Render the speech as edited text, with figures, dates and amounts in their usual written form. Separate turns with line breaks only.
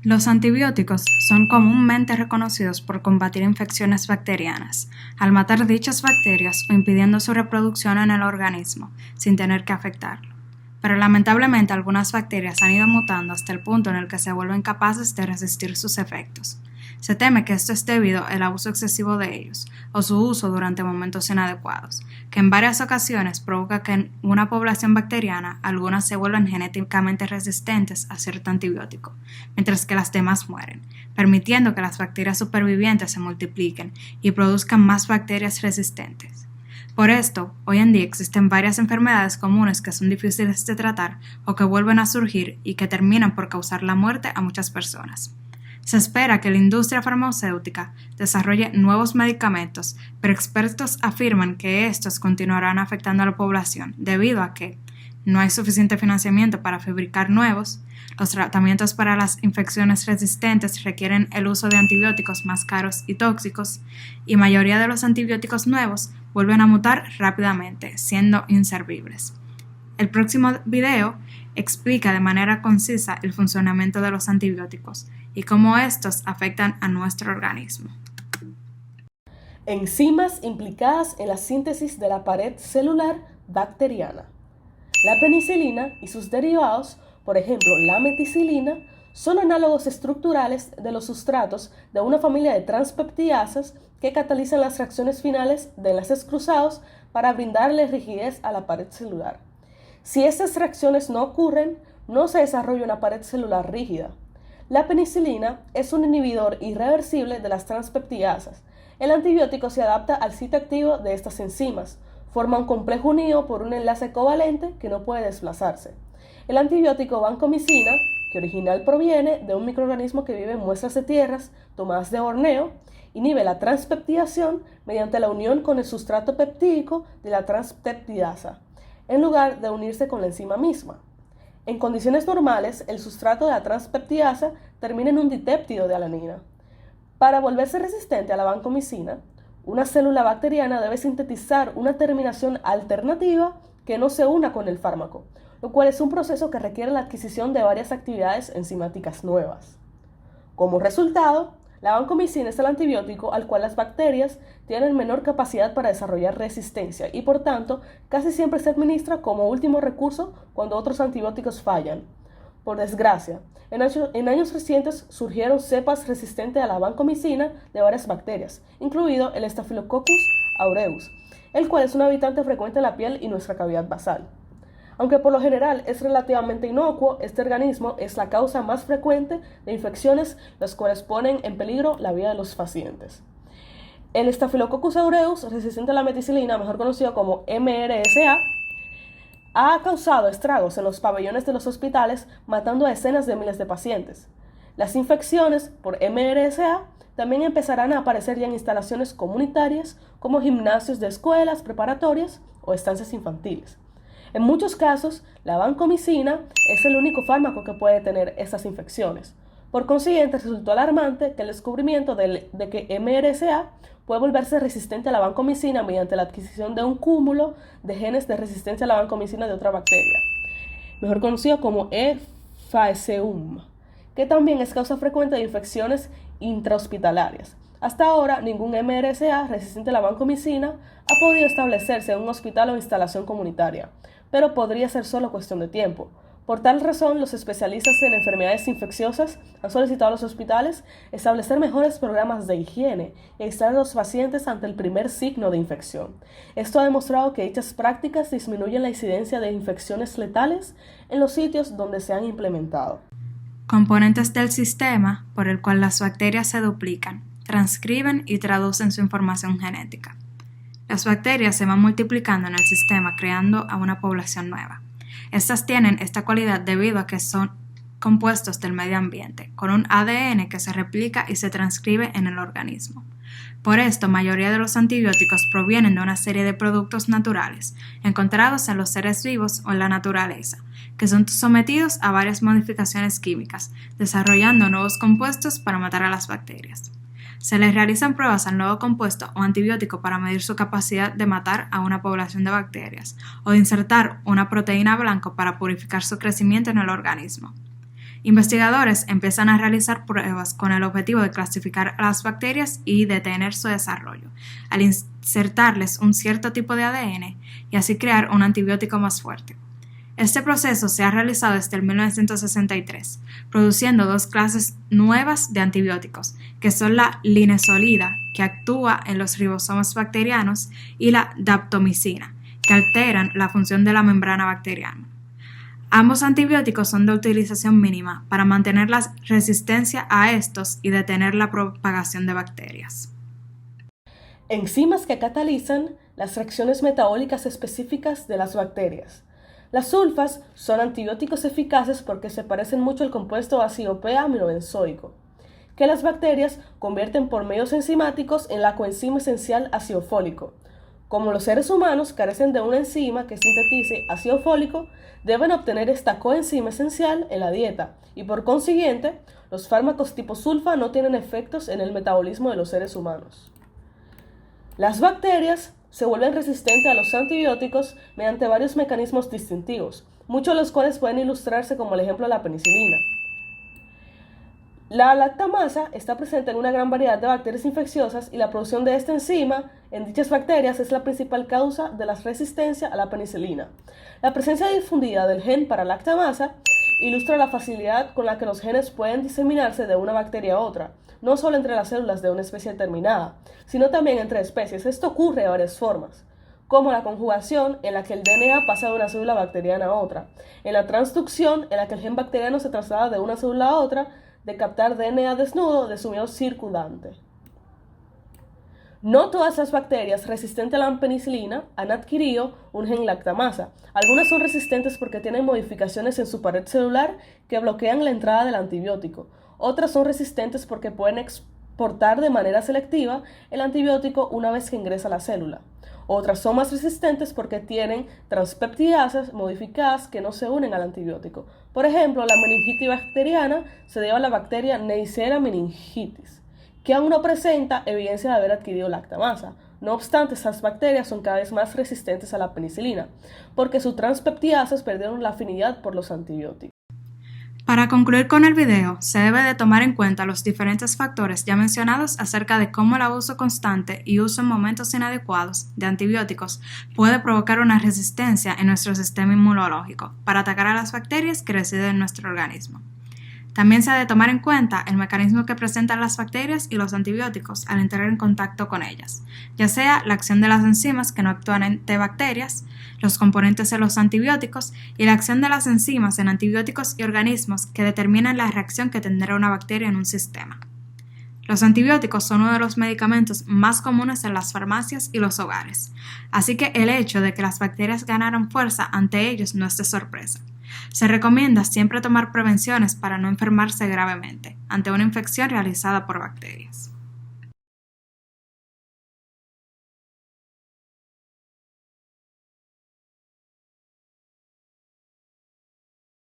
Los antibióticos son comúnmente reconocidos por combatir infecciones bacterianas, al matar dichas bacterias o impidiendo su reproducción en el organismo, sin tener que afectarlo. Pero lamentablemente algunas bacterias han ido mutando hasta el punto en el que se vuelven capaces de resistir sus efectos. Se teme que esto es debido al abuso excesivo de ellos o su uso durante momentos inadecuados, que en varias ocasiones provoca que en una población bacteriana algunas se vuelvan genéticamente resistentes a cierto antibiótico, mientras que las demás mueren, permitiendo que las bacterias supervivientes se multipliquen y produzcan más bacterias resistentes. Por esto, hoy en día existen varias enfermedades comunes que son difíciles de tratar o que vuelven a surgir y que terminan por causar la muerte a muchas personas. Se espera que la industria farmacéutica desarrolle nuevos medicamentos, pero expertos afirman que estos continuarán afectando a la población debido a que no hay suficiente financiamiento para fabricar nuevos, los tratamientos para las infecciones resistentes requieren el uso de antibióticos más caros y tóxicos, y mayoría de los antibióticos nuevos vuelven a mutar rápidamente, siendo inservibles. El próximo video explica de manera concisa el funcionamiento de los antibióticos y cómo estos afectan a nuestro organismo.
Enzimas implicadas en la síntesis de la pared celular bacteriana. La penicilina y sus derivados, por ejemplo la meticilina, son análogos estructurales de los sustratos de una familia de transpeptidasas que catalizan las reacciones finales de enlaces cruzados para brindarle rigidez a la pared celular. Si estas reacciones no ocurren, no se desarrolla una pared celular rígida. La penicilina es un inhibidor irreversible de las transpeptidasas. El antibiótico se adapta al sitio activo de estas enzimas, forma un complejo unido por un enlace covalente que no puede desplazarse. El antibiótico vancomicina, que original proviene de un microorganismo que vive en muestras de tierras tomadas de Borneo, inhibe la transpeptidación mediante la unión con el sustrato peptídico de la transpeptidasa, en lugar de unirse con la enzima misma. En condiciones normales, el sustrato de la transpeptidasa termina en un dipéptido de alanina. Para volverse resistente a la vancomicina, una célula bacteriana debe sintetizar una terminación alternativa que no se una con el fármaco, lo cual es un proceso que requiere la adquisición de varias actividades enzimáticas nuevas. Como resultado, la vancomicina es el antibiótico al cual las bacterias tienen menor capacidad para desarrollar resistencia y por tanto casi siempre se administra como último recurso cuando otros antibióticos fallan. Por desgracia, en años recientes surgieron cepas resistentes a la vancomicina de varias bacterias, incluido el Staphylococcus aureus, el cual es un habitante frecuente en la piel y nuestra cavidad basal. Aunque por lo general es relativamente inocuo, este organismo es la causa más frecuente de infecciones, las cuales ponen en peligro la vida de los pacientes. El Staphylococcus aureus, resistente a la meticilina, mejor conocido como MRSA, ha causado estragos en los pabellones de los hospitales, matando a decenas de miles de pacientes. Las infecciones por MRSA también empezarán a aparecer ya en instalaciones comunitarias como gimnasios de escuelas preparatorias o estancias infantiles. En muchos casos, la vancomicina es el único fármaco que puede detener estas infecciones. Por consiguiente, resultó alarmante que el descubrimiento de que MRSA puede volverse resistente a la vancomicina mediante la adquisición de un cúmulo de genes de resistencia a la vancomicina de otra bacteria, mejor conocido como E. faeceum, que también es causa frecuente de infecciones intrahospitalarias. Hasta ahora, ningún MRSA resistente a la vancomicina ha podido establecerse en un hospital o instalación comunitaria, pero podría ser solo cuestión de tiempo. Por tal razón, los especialistas en enfermedades infecciosas han solicitado a los hospitales establecer mejores programas de higiene y aislar a los pacientes ante el primer signo de infección. Esto ha demostrado que dichas prácticas disminuyen la incidencia de infecciones letales en los sitios donde se han implementado.
Componentes del sistema por el cual las bacterias se duplican, transcriben y traducen su información genética. Las bacterias se van multiplicando en el sistema creando a una población nueva. Estas tienen esta cualidad debido a que son compuestos del medio ambiente, con un ADN que se replica y se transcribe en el organismo. Por esto, mayoría de los antibióticos provienen de una serie de productos naturales, encontrados en los seres vivos o en la naturaleza, que son sometidos a varias modificaciones químicas, desarrollando nuevos compuestos para matar a las bacterias. Se les realizan pruebas al nuevo compuesto o antibiótico para medir su capacidad de matar a una población de bacterias o de insertar una proteína blanco para purificar su crecimiento en el organismo. Investigadores empiezan a realizar pruebas con el objetivo de clasificar a las bacterias y detener su desarrollo, al insertarles un cierto tipo de ADN y así crear un antibiótico más fuerte. Este proceso se ha realizado desde el 1963, produciendo dos clases nuevas de antibióticos, que son la linezolida, que actúa en los ribosomas bacterianos, y la daptomicina, que alteran la función de la membrana bacteriana. Ambos antibióticos son de utilización mínima para mantener la resistencia a estos y detener la propagación de bacterias.
Enzimas que catalizan las reacciones metabólicas específicas de las bacterias. Las sulfas son antibióticos eficaces porque se parecen mucho al compuesto ácido P-aminobenzoico, que las bacterias convierten por medios enzimáticos en la coenzima esencial ácido fólico. Como los seres humanos carecen de una enzima que sintetice ácido fólico, deben obtener esta coenzima esencial en la dieta y por consiguiente, los fármacos tipo sulfa no tienen efectos en el metabolismo de los seres humanos. Las bacterias se vuelven resistentes a los antibióticos mediante varios mecanismos distintivos, muchos de los cuales pueden ilustrarse como el ejemplo de la penicilina. La lactamasa está presente en una gran variedad de bacterias infecciosas y la producción de esta enzima en dichas bacterias es la principal causa de la resistencia a la penicilina. La presencia difundida del gen para lactamasa ilustra la facilidad con la que los genes pueden diseminarse de una bacteria a otra, no solo entre las células de una especie determinada, sino también entre especies. Esto ocurre de varias formas, como la conjugación, en la que el DNA pasa de una célula bacteriana a otra, en la transducción, en la que el gen bacteriano se traslada de una célula a otra, de captar DNA desnudo de su medio circundante. No todas las bacterias resistentes a la penicilina han adquirido un gen lactamasa. Algunas son resistentes porque tienen modificaciones en su pared celular que bloquean la entrada del antibiótico. Otras son resistentes porque pueden exportar de manera selectiva el antibiótico una vez que ingresa a la célula. Otras son más resistentes porque tienen transpeptidasas modificadas que no se unen al antibiótico. Por ejemplo, la meningitis bacteriana se debe a la bacteria Neisseria meningitis, que aún no presenta evidencia de haber adquirido lactamasa. No obstante, estas bacterias son cada vez más resistentes a la penicilina, porque sus transpeptidasas perdieron la afinidad por los antibióticos.
Para concluir con el video, se debe de tomar en cuenta los diferentes factores ya mencionados acerca de cómo el abuso constante y uso en momentos inadecuados de antibióticos puede provocar una resistencia en nuestro sistema inmunológico para atacar a las bacterias que residen en nuestro organismo. También se ha de tomar en cuenta el mecanismo que presentan las bacterias y los antibióticos al entrar en contacto con ellas, ya sea la acción de las enzimas que no actúan ante bacterias, los componentes de los antibióticos y la acción de las enzimas en antibióticos y organismos que determinan la reacción que tendrá una bacteria en un sistema. Los antibióticos son uno de los medicamentos más comunes en las farmacias y los hogares, así que el hecho de que las bacterias ganaran fuerza ante ellos no es de sorpresa. Se recomienda siempre tomar prevenciones para no enfermarse gravemente ante una infección realizada por bacterias.